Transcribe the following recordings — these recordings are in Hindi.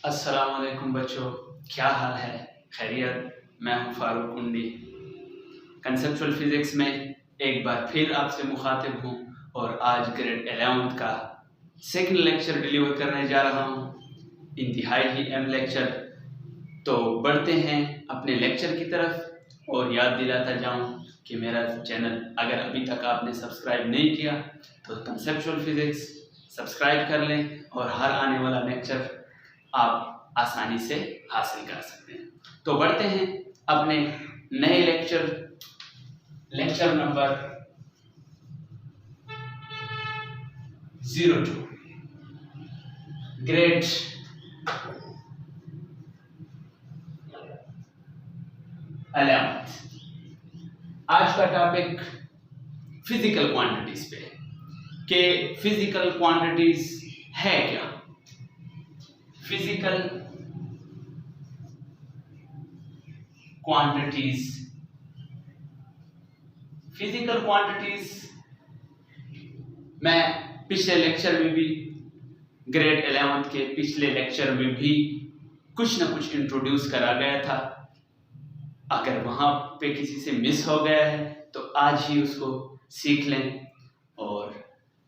अस्सलाम वालेकुम बच्चों, क्या हाल है? खैरियत? मैं हूं फारूक कुंडी। कंसेप्चुअल फिज़िक्स में एक बार फिर आपसे मुखातिब हूं और आज ग्रेड 11th का सेकंड लेक्चर डिलीवर करने जा रहा हूं, इंतहाई ही अहम लेक्चर। तो बढ़ते हैं अपने लेक्चर की तरफ और याद दिलाता जाऊं कि मेरा चैनल अगर अभी तक आपने सब्सक्राइब नहीं किया तो कंसेप्चुअल फिज़िक्स सब्सक्राइब कर लें और हर आने वाला लेक्चर आप आसानी से हासिल कर सकते हैं। तो बढ़ते हैं अपने नए लेक्चर नंबर 02 ग्रेड 11th। आज का टॉपिक फिजिकल क्वांटिटीज पे है कि फिजिकल क्वांटिटीज है क्या। फिजिकल क्वांटिटीज मैं पिछले लेक्चर में भी ग्रेड 11th के पिछले लेक्चर में भी कुछ ना कुछ इंट्रोड्यूस करा गया था। अगर वहां पे किसी से मिस हो गया है तो आज ही उसको सीख लें और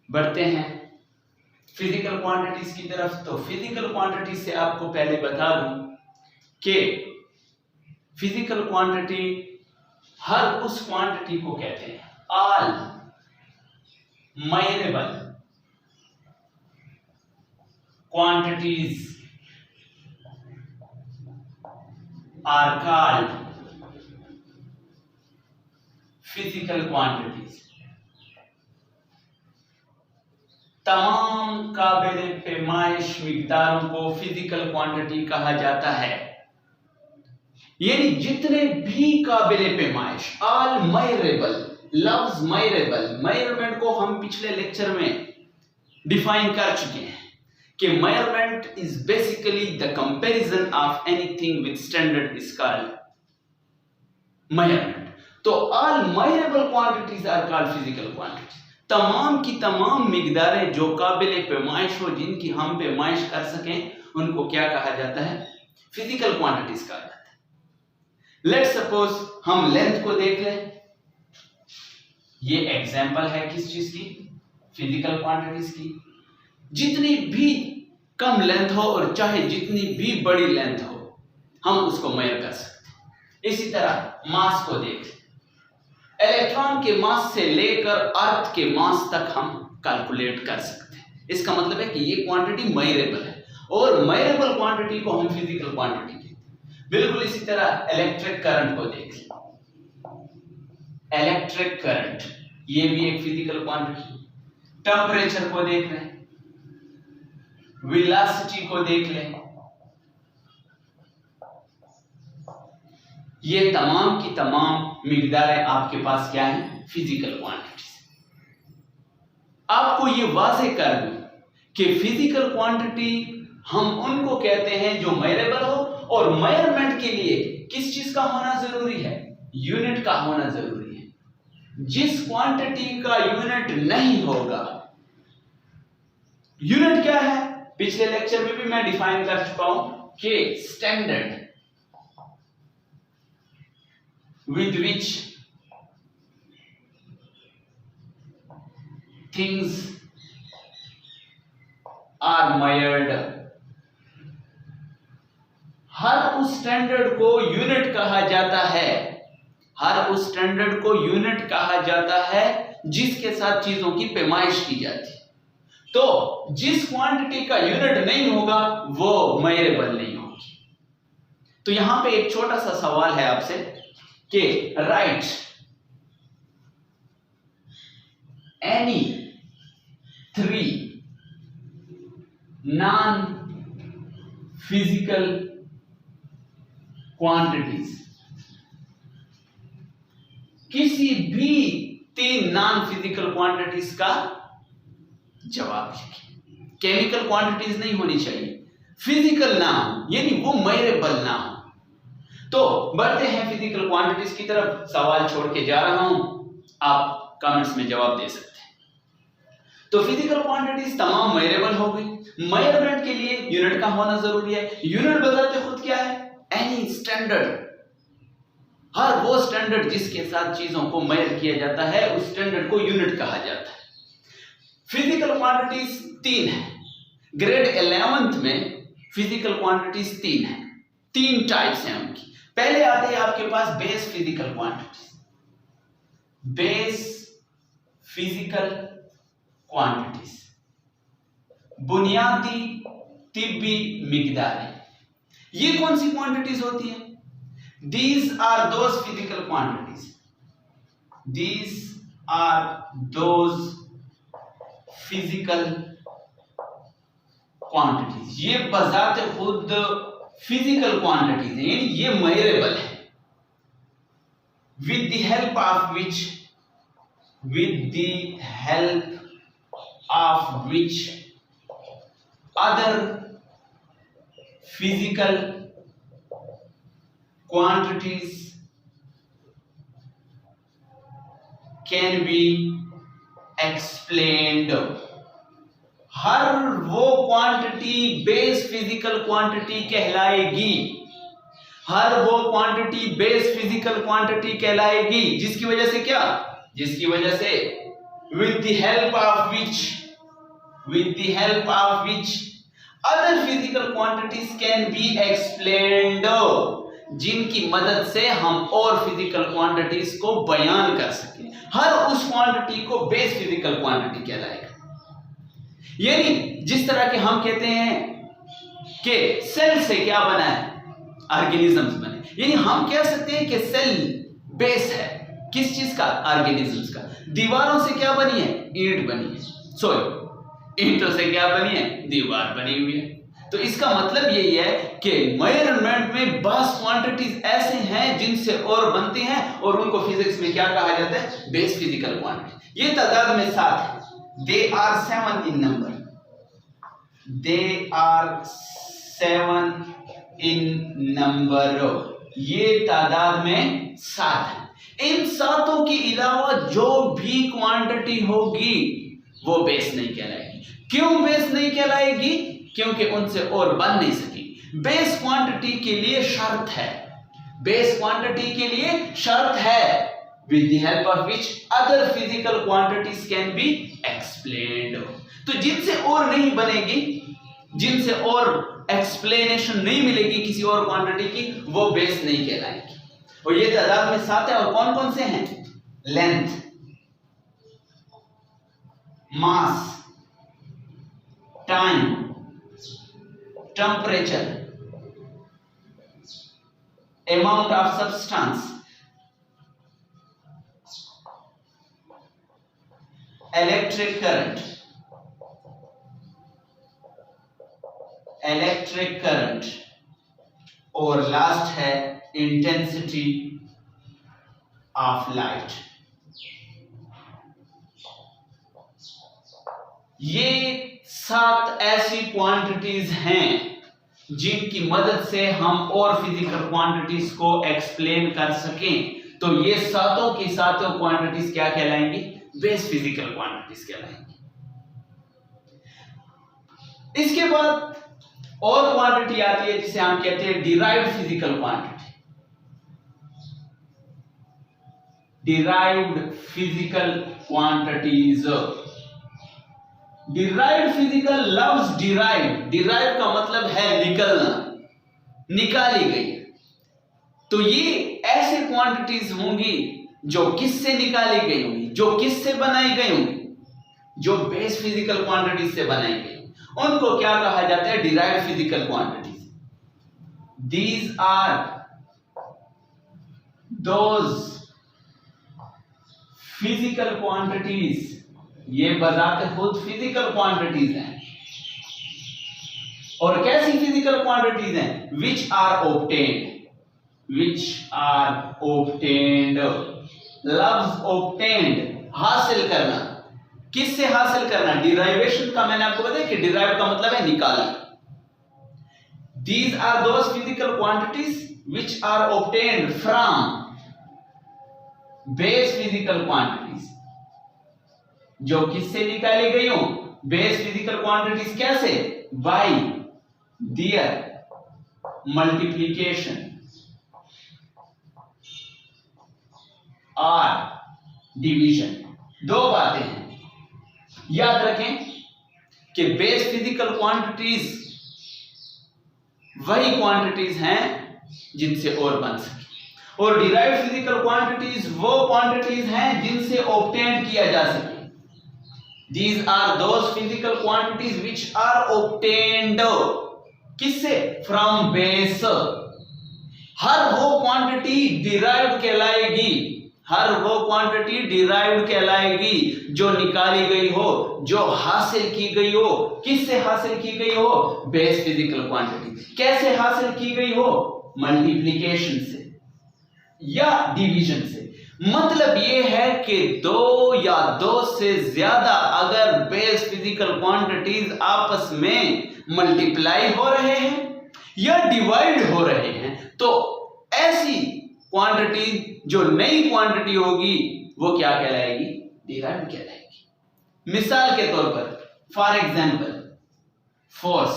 बढ़ते हैं फिजिकल क्वांटिटीज की तरफ। तो फिजिकल क्वांटिटीज से आपको पहले बता दूं कि फिजिकल क्वांटिटी हर उस क्वांटिटी को कहते हैं, all measurable quantities are called physical quantities. तमाम काबिले पैमाइश मिकदारों को फिजिकल क्वांटिटी कहा जाता है, यानी जितने भी काबिले पैमाइश, ऑल मेजरेबल। लफ्ज मेजरेबल, मेजरमेंट को हम पिछले लेक्चर में डिफाइन कर चुके हैं कि measurement is basically the comparison of anything with standard is called measurement. तो all measurable quantities are called physical quantities. तमाम की तमाम मिकदारें जो काबिले पैमाइश हो, जिनकी हम पैमाइश कर सकें, उनको क्या कहा जाता है? फिजिकल क्वांटिटीज कहा जाता है। लेट्स सपोज हम लेंथ को देख लें। ये एग्जांपल है किस चीज की? फिजिकल क्वांटिटीज की। जितनी भी कम लेंथ हो और चाहे जितनी भी बड़ी लेंथ हो, हम उसको मेजर कर सकते हैं। इसी तरह मास को देख, इलेक्ट्रॉन के मास से लेकर अर्थ के मास तक हम कैलकुलेट कर सकते हैं। इसका मतलब है कि ये क्वांटिटी मेजरेबल है और मेजरेबल क्वांटिटी को हम फिजिकल क्वांटिटी कहते हैं। बिल्कुल इसी तरह इलेक्ट्रिक करंट को देख, इलेक्ट्रिक करंट ये भी एक फिजिकल क्वांटिटी। टेम्परेचर को देख लें, वेलोसिटी को देख लें, ये तमाम की तमाम मिकदारें आपके पास क्या है? Physical quantities. आपको ये वाज़ेह कर दूं कि फिजिकल क्वांटिटी हम उनको कहते हैं जो मेजरेबल हो, और मेजरमेंट के लिए किस चीज का होना जरूरी है? यूनिट का होना जरूरी है। जिस क्वांटिटी का यूनिट नहीं होगा, यूनिट क्या है? पिछले लेक्चर में भी मैं डिफाइन कर चुका हूं कि standard with which things are measured। हर उस स्टैंडर्ड को यूनिट कहा जाता है, हर उस स्टैंडर्ड को यूनिट कहा जाता है जिसके साथ चीजों की पैमाइश की जाती है। तो जिस क्वांटिटी का यूनिट नहीं होगा वो मेजरेबल नहीं होगी। तो यहां पे एक छोटा सा सवाल है आपसे कि right any 3 non physical quantities. किसी भी 3 नॉन फिजिकल क्वांटिटीज का जवाब लिखिए। केमिकल क्वांटिटीज नहीं होनी चाहिए, फिजिकल ना हो, यानी वो मेजरेबल ना हो। तो बढ़ते हैं फिजिकल क्वांटिटीज की तरफ। सवाल छोड़ के जा रहा हूं, आप कमेंट्स में जवाब दे सकते हैं। तो फिजिकल क्वांटिटीज तमाम मेजरेबल हो गई। मेजरमेंट के लिए यूनिट का होना जरूरी है। यूनिट बजाते खुद क्या है? एनी स्टैंडर्ड, हर वो स्टैंडर्ड जिसके साथ चीजों को मेजर किया जाता है उस स्टैंडर्ड को यूनिट कहा जाता है। फिजिकल क्वांटिटीज 3 है। ग्रेड 11th में फिजिकल क्वांटिटीज 3 है। 3 टाइप्स हैं उनकी। पहले आते हैं आपके पास base physical quantities. Base physical quantities, बुनियादी तिब्बी मिकदारें। ये कौन सी क्वांटिटीज होती हैं? These are those physical quantities. These are those physical quantities. ये बजाते खुद फिजिकल क्वांटिटीज हैं, यानी ये मेजरेबल है। With the help of which other physical quantities can be explained. हर वो क्वांटिटी बेस फिजिकल क्वांटिटी कहलाएगी। हर वो क्वांटिटी बेस फिजिकल क्वांटिटी कहलाएगी जिसकी वजह से क्या? जिसकी वजह से with the help of which other physical quantities can be explained, जिनकी मदद से हम और फिजिकल क्वांटिटीज को बयान कर सकें। हर उस क्वांटिटी को बेस फिजिकल क्वांटिटी कहलाएगा। यानी जिस तरह के हम कहते हैं कि सेल से क्या बना है? ऑर्गेनिजम्स बने। यानी हम कह सकते हैं कि सेल बेस है किस चीज का? ऑर्गेनिजम्स का। दीवारों से क्या बनी है? ईंट बनी है। ईंटों से क्या बनी है? दीवार बनी हुई है। तो इसका मतलब यही है कि मेजरमेंट में बस क्वांटिटीज ऐसे हैं जिनसे और बनती हैं और उनको फिजिक्स में क्या कहा जाता है? Base physical quantity. ये तादाद में 7 है। They are 7 in number. They are 7 in number. ये तादाद में 7 है। इन 7 के अलावा जो भी क्वांटिटी होगी वो बेस नहीं कहलाएगी। क्यों बेस नहीं कहलाएगी? क्योंकि उनसे और बन नहीं सकी। बेस क्वांटिटी के लिए शर्त है, बेस क्वांटिटी के लिए शर्त है with the help of which other physical quantities can be explained. तो जिनसे और नहीं बनेगी, जिनसे और एक्सप्लेनेशन नहीं मिलेगी किसी और क्वांटिटी की, वो बेस नहीं कहलाएगी। और ये तादाद में 7 है। और कौन कौन से हैं? Length, mass, time, temperature, amount of substance, electric current और लास्ट है इंटेंसिटी ऑफ लाइट। ये 7 ऐसी क्वांटिटीज हैं जिनकी मदद से हम और फिजिकल क्वांटिटीज को एक्सप्लेन कर सकें। तो ये 7 की 7 क्वांटिटीज क्या कहलाएंगी? बेस फिजिकल क्वांटिटीज कहलाएंगी। इसके बाद और क्वांटिटी आती है जिसे हम कहते हैं derived physical quantity. Derived physical quantities. Derived physical लफ्ज डिराइव का मतलब है निकलना, निकाली गई। तो ये ऐसे क्वांटिटीज होंगी जो किससे निकाली गई होंगी, जो किससे बनाई गई होंगी? जो बेस फिजिकल क्वांटिटीज से बनाई गई। उनको क्या कहा जाता है? Derived physical quantities. These are those physical quantities. ये बजाते खुद फिजिकल क्वांटिटीज हैं। और कैसी फिजिकल क्वांटिटीज हैं? Which are obtained. लफ्ज ऑब्टेन्ड हासिल करना। किससे हासिल करना? डिराइवेशन का मैंने आपको बताया कि डिराइव का मतलब है निकालना। These are those physical quantities which are obtained from base physical quantities. जो किससे निकाली गई हो, बेस फिजिकल क्वांटिटीज कैसे, बाय देयर मल्टीप्लिकेशन और डिवीजन। दो बातें हैं, याद रखें कि बेस फिजिकल क्वांटिटीज वही क्वांटिटीज हैं जिनसे और बन सके, और डिराइव्ड फिजिकल क्वांटिटीज वो क्वांटिटीज हैं जिनसे ऑब्टेन किया जा सके। These are those physical quantities which are obtained किससे, फ्रॉम बेस। हर वो क्वांटिटी डिराइव्ड कहलाएगी, हर वो क्वांटिटी डिराइव्ड कहलाएगी जो निकाली गई हो, जो हासिल की गई हो। किससे हासिल की गई हो, बेस फिजिकल क्वांटिटी। कैसे हासिल की गई हो, मल्टीप्लिकेशन से या डिवीजन से। मतलब यह है कि दो या दो से ज्यादा अगर बेस फिजिकल क्वांटिटीज आपस में मल्टीप्लाई हो रहे हैं या डिवाइड हो रहे हैं, तो ऐसी क्वांटिटी जो नई क्वांटिटी होगी वो क्या कहलाएगी, डिराइव्ड कहलाएगी। मिसाल के तौर पर, फॉर एग्जांपल, फोर्स।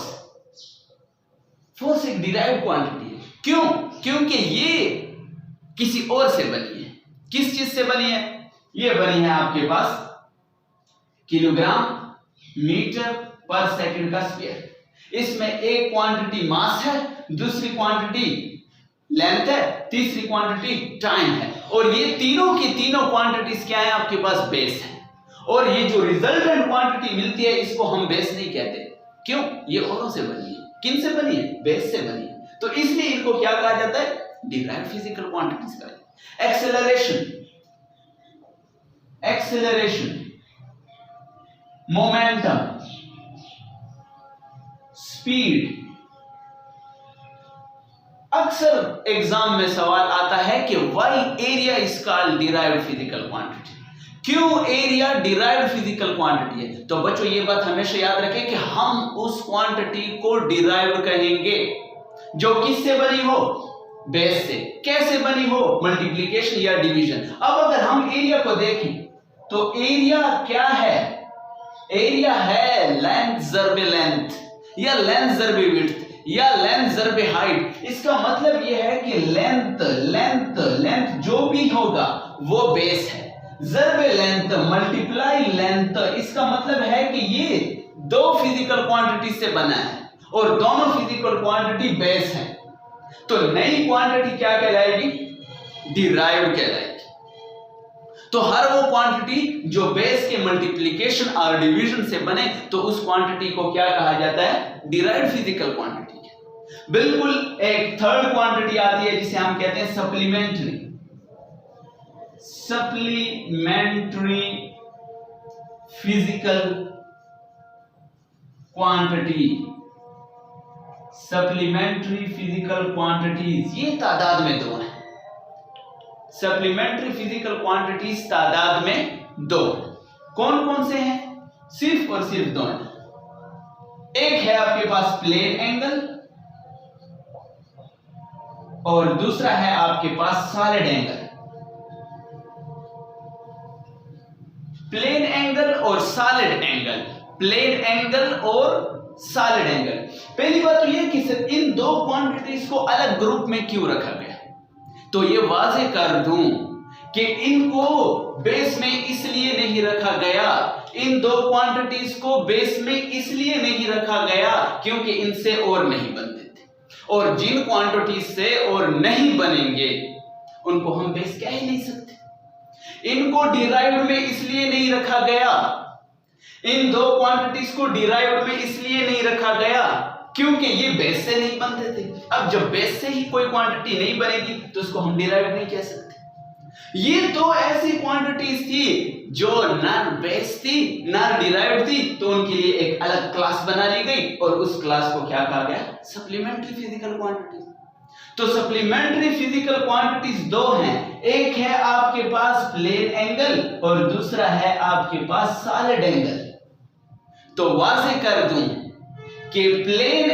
फोर्स एक डिराइव्ड क्वांटिटी है। क्यों? क्योंकि ये किसी और से बनी है। किस चीज से बनी है, ये बनी है आपके पास किलोग्राम मीटर पर सेकंड का स्क्वायर। इसमें एक क्वांटिटी मास है, दूसरी क्वांटिटी लेंथ है, तीसरी क्वांटिटी टाइम है, और ये तीनों की तीनों क्वांटिटीज क्या है, आपके पास बेस है। और ये जो रिजल्टेंट क्वांटिटी मिलती है इसको हम बेस नहीं कहते। क्यों? ये औरों से बनी है। किन से बनी है, बेस से बनी है। तो इसलिए इनको क्या कहा जाता है, डिराइव्ड फिजिकल क्वांटिटीज का। Acceleration, acceleration, momentum, speed. अक्सर एग्जाम में सवाल आता है कि why area is called derived physical quantity. क्यों एरिया डिराइव्ड फिजिकल क्वांटिटी है? तो बच्चों ये बात हमेशा याद रखें कि हम उस क्वांटिटी को डिराइव्ड कहेंगे जो किससे बनी हो, बेस से। कैसे बनी हो, मल्टीप्लिकेशन या डिवीजन। अब अगर हम एरिया को देखें तो एरिया क्या है, एरिया है लेंथ ज़रबे लेंथ, या लेंथ ज़रबे विड्थ, या लेंथ ज़रबे हाइट। इसका मतलब यह है कि लेंथ लेंथ लेंथ जो भी होगा वो बेस है, ज़रबे लेंथ मल्टीप्लाई लेंथ। इसका मतलब है कि ये दो फिजिकल क्वांटिटी से बना है और दोनों फिजिकल क्वांटिटी बेस है। तो नई क्वांटिटी क्या कहलाएगी, डिराइव्ड कहलाएगी। तो हर वो क्वांटिटी जो बेस के मल्टीप्लिकेशन और डिवीजन से बने तो उस क्वांटिटी को क्या कहा जाता है, डिराइव्ड फिजिकल क्वांटिटी। बिल्कुल एक थर्ड क्वांटिटी आती है जिसे हम कहते हैं supplementary, supplementary physical quantity. Supplementary physical quantities ये तादाद में दो हैं। सप्लीमेंट्री फिजिकल क्वांटिटीज तादाद में दो। कौन कौन से हैं? सिर्फ और सिर्फ दो हैं। एक है आपके पास प्लेन एंगल और दूसरा है आपके पास सॉलिड एंगल। प्लेन एंगल और सॉलिड एंगल, प्लेन एंगल और सॉलिड एंगल। पहली बात तो यह कि सर इन दो क्वांटिटीज को अलग ग्रुप में क्यों रखा गया, तो ये वाज़ेह कर दूं कि इनको बेस में इसलिए नहीं रखा गया, इन दो क्वांटिटीज को बेस में इसलिए नहीं रखा गया क्योंकि इनसे और नहीं बनते थे, और जिन क्वांटिटीज से और नहीं बनेंगे उनको हम बेस कह ही नहीं सकते। इनको डिराइव्ड में इसलिए नहीं रखा गया, इन दो क्वांटिटीज को डिराइव्ड में इसलिए नहीं रखा गया क्योंकि ये बेस से नहीं बनते थे। अब जब बेस से ही कोई क्वांटिटी नहीं बनेगी तो उसको हम डिराइव्ड नहीं कह सकते। ये तो ऐसी क्वांटिटीज थी जो ना बेस थी ना डिराइव्ड थी, तो उनके लिए एक अलग क्लास बना ली गई और उस क्लास को क्या कहा गया, सप्लीमेंट्री फिजिकल क्वांटिटीज। तो सप्लीमेंट्री फिजिकल क्वांटिटीज दो हैं, एक है आपके पास प्लेन एंगल और दूसरा है आपके पास सॉलिड एंगल। तो वाज़ेह कर दूं कि प्लेन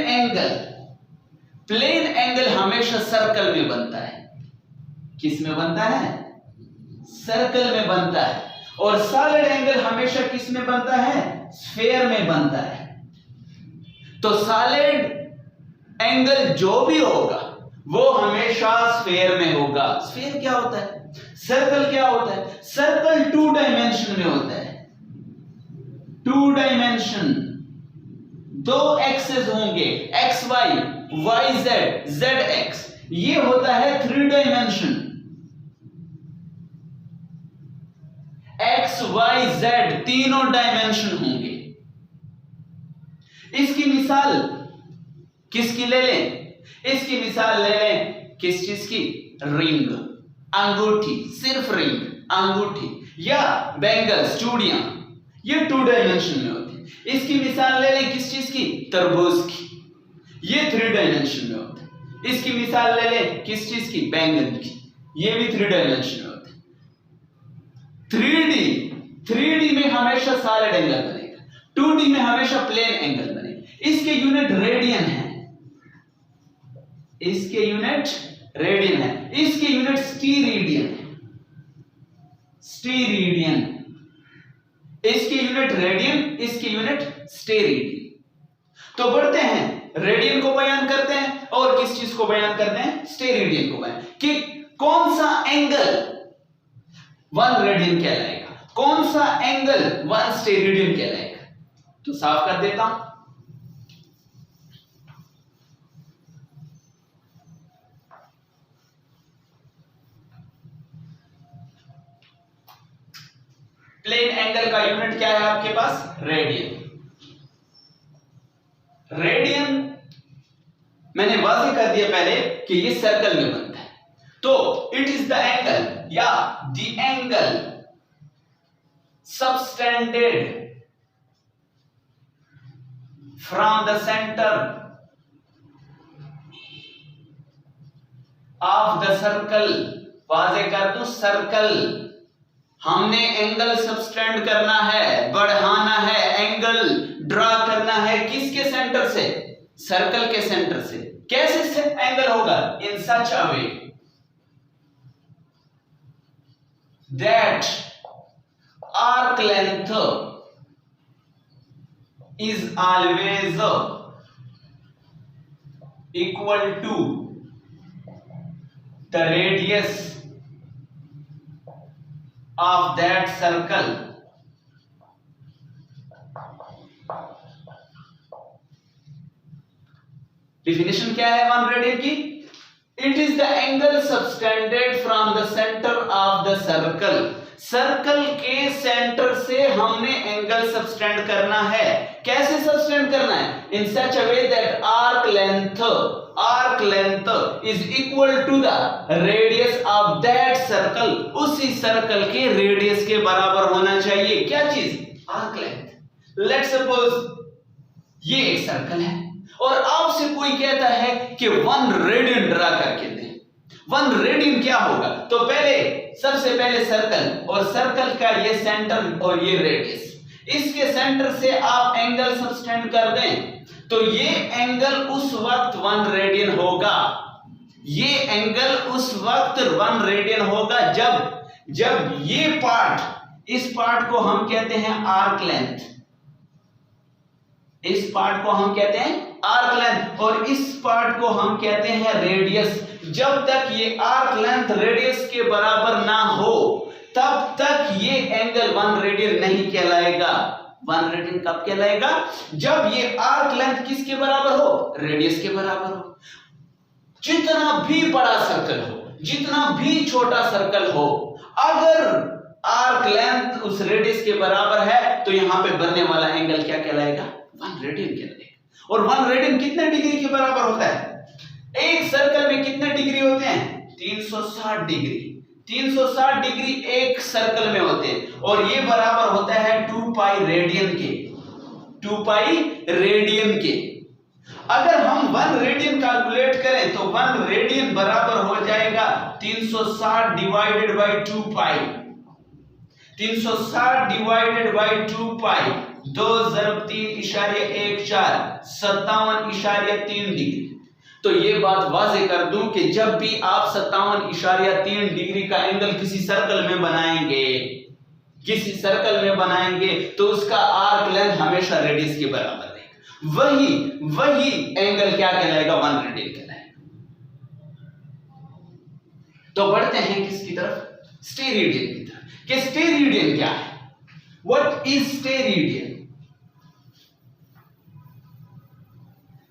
एंगल हमेशा सर्कल में बनता है। किस में बनता है? सर्कल में बनता है। और सॉलिड एंगल हमेशा किस में बनता है? स्फीयर में बनता है। तो सॉलिड एंगल जो भी होगा वो हमेशा स्फीयर में होगा। स्फीयर क्या होता है? सर्कल क्या होता है? सर्कल 2 डायमेंशन में होता है। 2 डायमेंशन, 2 एक्सेस होंगे, X Y, Y Z, Z X. ये होता है 3 डायमेंशन, एक्स वाई जेड तीनों डायमेंशन होंगे। इसकी मिसाल किसकी ले लें? इसकी मिसाल ले लें किस चीज की? रिंग, अंगूठी, सिर्फ रिंग, अंगूठी, या बैंगल्स, चूड़ियां, ये 2 डायमेंशन में होती है। इसकी मिसाल ले लें किस चीज की? तरबूज की, ये 3 डायमेंशन में होता है। इसकी मिसाल ले लें किस चीज की? बैंगन की, ये भी 3 डायमेंशन में होता है। 3D में हमेशा सॉलिड एंगल बनेगा, 2D में हमेशा प्लेन एंगल बनेगा। इसके यूनिट रेडियन है, इसके यूनिट रेडियन है, इसके यूनिट स्टीरेडियन है, स्टीरेडियन। इसके यूनिट रेडियन, इसके यूनिट स्टीरेडियन। तो बढ़ते हैं, रेडियन को बयान करते हैं और किस चीज को बयान करते हैं? स्टीरेडियन को बयान, कि कौन सा एंगल 1 रेडियन कहलाएगा, कौन सा एंगल 1 स्टीरेडियन कहलाएगा। तो साफ कर देता हूं। प्लेन एंगल का यूनिट क्या है आपके पास? रेडियन। रेडियन मैंने वाज़ेह कर दिया पहले कि ये सर्कल में बनता है। तो इट इज द एंगल या the angle subtended from the centre of the circle. वाज़ेह कर दूं, सर्कल हमने एंगल सबटेंड करना है, बढ़ाना है, एंगल ड्रा करना है किसके सेंटर से? सर्कल के सेंटर से। कैसे एंगल होगा? In such a way that arc length is always equal to the radius of that circle। definition क्या है 1 रेडियन की? it is the angle subtended from the center of the circle। Circle के सेंटर से हमने एंगल सबटेंड करना है। कैसे सबटेंड करना है? in such a way that arc length is equal to the radius of that circle। उसी सर्कल के रेडियस के बराबर होना चाहिए। क्या चीज? Arc length. लेट्स सपोज ये एक सर्कल है और आपसे कोई कहता है कि 1 रेडियन ड्रा करके दे। 1 रेडियन क्या होगा? तो सबसे पहले सर्कल, और सर्कल का ये सेंटर और ये रेडियस, इसके सेंटर से आप एंगल सबटेंड कर दें तो ये एंगल उस वक्त 1 रेडियन होगा। ये एंगल उस वक्त 1 रेडियन होगा जब ये पार्ट, इस पार्ट को हम कहते हैं आर्क लेंथ, इस पार्ट को हम कहते हैं आर्क लेंथ, और इस पार्ट को हम कहते हैं रेडियस। जब तक ये आर्क लेंथ रेडियस के बराबर ना हो तब तक ये एंगल 1 रेडियन नहीं कहलाएगा। 1 रेडियन कब कहलाएगा? जब ये आर्क लेंथ किसके बराबर हो? रेडियस के बराबर हो। जितना भी बड़ा सर्कल हो, जितना भी छोटा सर्कल हो, अगर आर्क लेंथ उस रेडियस के बराबर है तो यहां पे बनने वाला एंगल क्या कहलाएगा? 1 रेडियन कहलाएगा। और 1 रेडियन कितने डिग्री के बराबर होता है? एक सर्कल में कितने डिग्री होते हैं? 360 डिग्री। 360 डिग्री एक सर्कल में होते हैं और ये बराबर होता है 2 पाई रेडियन के। 2 पाई रेडियन के। अगर हम 1 रेडियन कैलकुलेट करें तो 1 रेडियन बराबर हो जाएगा 360 divided by 2 pi. 360 divided by 2 pi 2 + 3.14 57.3 degree. तो ये बात वाज़ेह कर दूं कि जब भी आप 57.3 डिग्री का एंगल किसी सर्कल में बनाएंगे किसी सर्कल में बनाएंगे तो उसका आर्क लेंथ हमेशा रेडियस के बराबर रहेगा। वही एंगल क्या कहलाएगा, 1 रेडियन कहलाएगा। तो बढ़ते हैं किसकी तरफ, स्टेरेडियन की तरफ। कि स्टेरेडियन क्या है, what is steradian?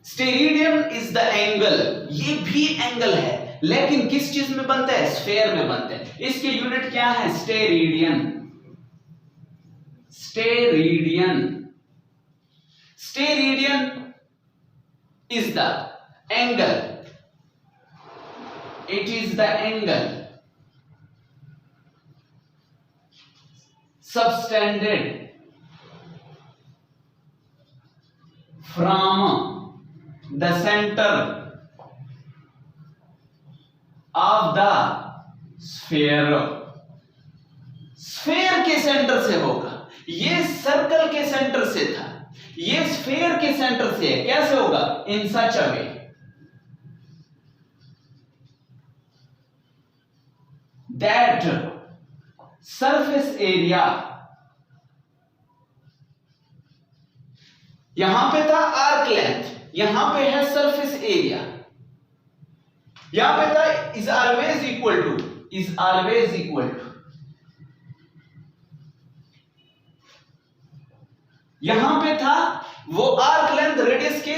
Steradian is the angle, ये भी एंगल है लेकिन किस चीज में बनता है, स्फेयर में बनता है। इसकी यूनिट क्या है, steradian. Steradian, steradian is the angle, it is the angle subtended from the center of the sphere। Sphere के सेंटर से होगा, ये सर्कल के सेंटर से था, ये स्फेयर के सेंटर से है। कैसे होगा, in such a way that surface area, यहां पे था आर्क लेंथ, यहां पे है सरफेस एरिया, यहां पे था is always equal to, is always equal to, यहां पे था वो आर्क लेंथ रेडियस के,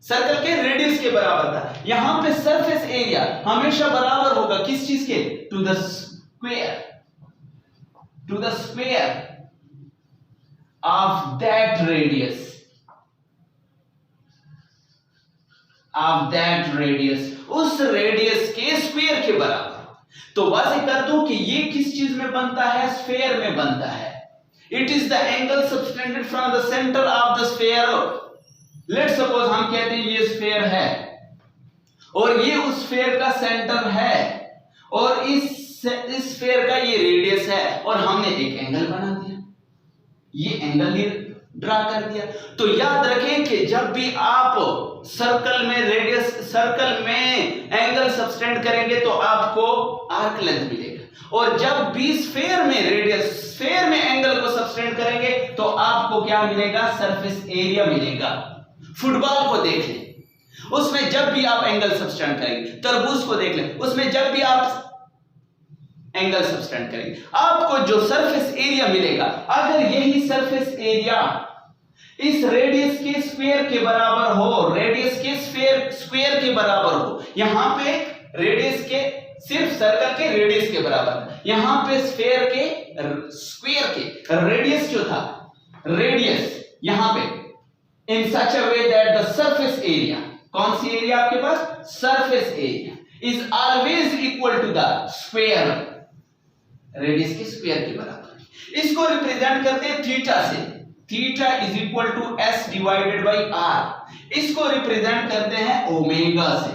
सर्कल के रेडियस के बराबर था। यहां पे सरफेस एरिया हमेशा बराबर होगा किस चीज के, to the square, to the square of that radius, of that radius, उस रेडियस के स्क्वायर के बराबर। तो वाज़ेह कर दूं कि ये किस चीज में बनता है, स्फेयर में बनता है। It is the angle subtended from the center of the sphere। Let's suppose हम कहते हैं ये स्फेयर है और ये उस स्फेयर का सेंटर है और इस स्फेयर का ये रेडियस है और हमने एक एंगल बना दिया, ये एंगल ड्रा कर दिया। तो याद रखें कि जब भी आप सर्कल में रेडियस, सर्कल में एंगल सबटेंड करेंगे तो आपको आर्क लेंथ मिलेगा, और जब भी स्फेयर में रेडियस, स्फेयर में एंगल को सबटेंड करेंगे तो आपको क्या मिलेगा, सरफेस एरिया मिलेगा। फुटबॉल को देख लें, उसमें जब भी आप एंगल सबटेंड करेंगे, तरबूज को देख लें, उसमें जब भी आप एंगल सबटेंड करेंगे आपको जो सरफेस एरिया मिलेगा, अगर यही सरफेस एरिया इस रेडियस के स्क्वायर के बराबर हो, रेडियस के स्क्वायर के बराबर हो, यहां पे रेडियस के सिर्फ सर्कल के रेडियस के बराबर, यहां पे स्फेयर के स्क्वायर के रेडियस जो था, रेडियस यहां पे in such a way that the surface area, कौन सी एरिया आपके पास, surface area is always equal to the square, radius के स्क्वायर के बराबर। इसको रिप्रेजेंट करते हैं थीटा से, theta is equal to S divided by R. इसको रिप्रेजेंट करते हैं ओमेगा से,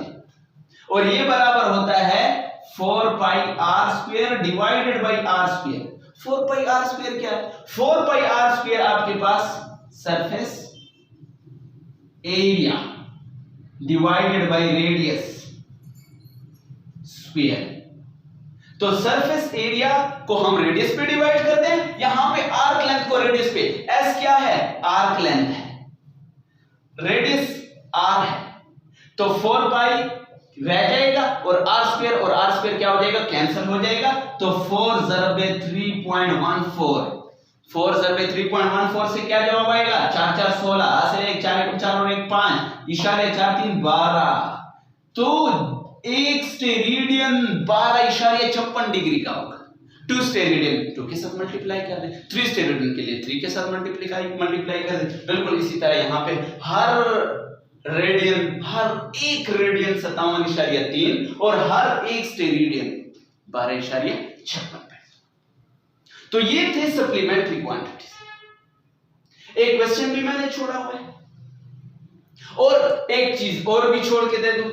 और ये बराबर होता है 4 pi R square divided by R square. 4 pi R square क्या है, 4 पाई आर स्क्वायर आपके पास surface area divided by radius square. तो सरफेस एरिया को हम रेडियस पे डिवाइड करते हैं, यहां पे आर्क लेंथ को रेडियस पे, एस क्या है, आर्क लेंथ है, रेडियस आर है, तो 4 पाई रह जाएगा और आर स्क्वायर क्या हो जाएगा, कैंसिल हो जाएगा। तो 4 ज़रबे 3.14, 4 ज़रबे 3.14 से क्या जवाब आएगा, 4 4 16, आसे 1 4 1 4 और 1 5, इशारे 4 3 12। तो एक स्टेरेडियन 12.56 डिग्री का होगा। 2 स्टेरेडियन 2 के साथ मल्टीप्लाई कर दें, 3 स्टेरेडियन के लिए 3 के साथ मल्टीप्लाई कर दें। बिल्कुल इसी तरह यहाँ पे हर रेडियन, हर एक रेडियन 57.3 और हर एक स्टेरेडियन 12.56 पे। तो ये थे सप्लीमेंट्री क्वांटिटीज। एक क्वेश्चन भी मैंने छोड़ा हुआ है और एक चीज और भी छोड़ के दे दूं,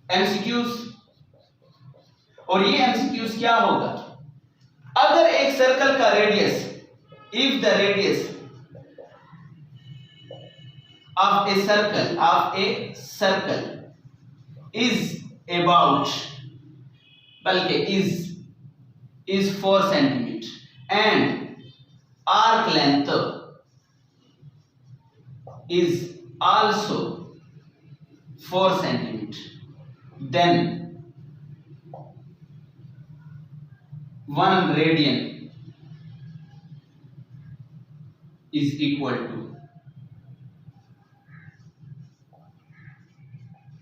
एमसीक्यूज। और ये एमसीक्यूज क्या होगा, अगर एक सर्कल का radius, if the radius of a circle is about, बल्कि is 4 centimetre, and arc length is also 4 centimeter, then 1 radian is equal to,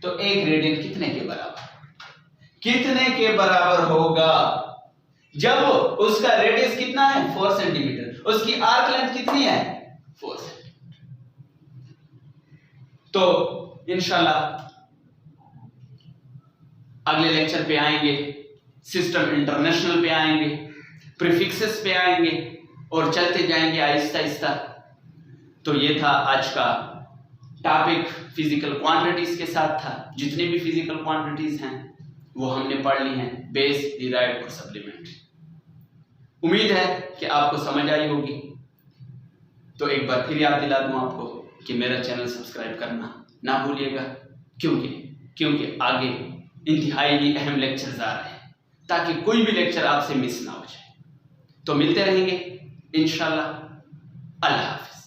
तो 1 रेडियन कितने के बराबर, कितने के बराबर होगा? जब उसका रेडियस कितना है 4 सेंटीमीटर, उसकी आर्क लेंथ कितनी है 4 सेंटीमीटर। तो इंशाल्लाह अगले लेक्चर पे आएंगे, सिस्टम इंटरनेशनल पे आएंगे, प्रीफिक्सेस पे आएंगे और चलते जाएंगे आहिस्ता आहिस्ता। तो ये था आज का टॉपिक, फिजिकल क्वांटिटीज के साथ था। जितनी भी फिजिकल क्वांटिटीज हैं वो हमने पढ़ ली हैं, बेस, डिराइव्ड और सप्लीमेंट्री। उम्मीद है कि आपको समझ आई होगी। तो एक बार फिर याद दिला दूं आपको कि मेरा चैनल सब्सक्राइब करना ना भूलिएगा, क्योंकि आगे इंतहाई अहम लेक्चर्स आ रहे हैं, ताकि कोई भी लेक्चर आपसे मिस ना हो जाए। तो मिलते रहेंगे इंशाल्लाह। अल्लाह हाफिज।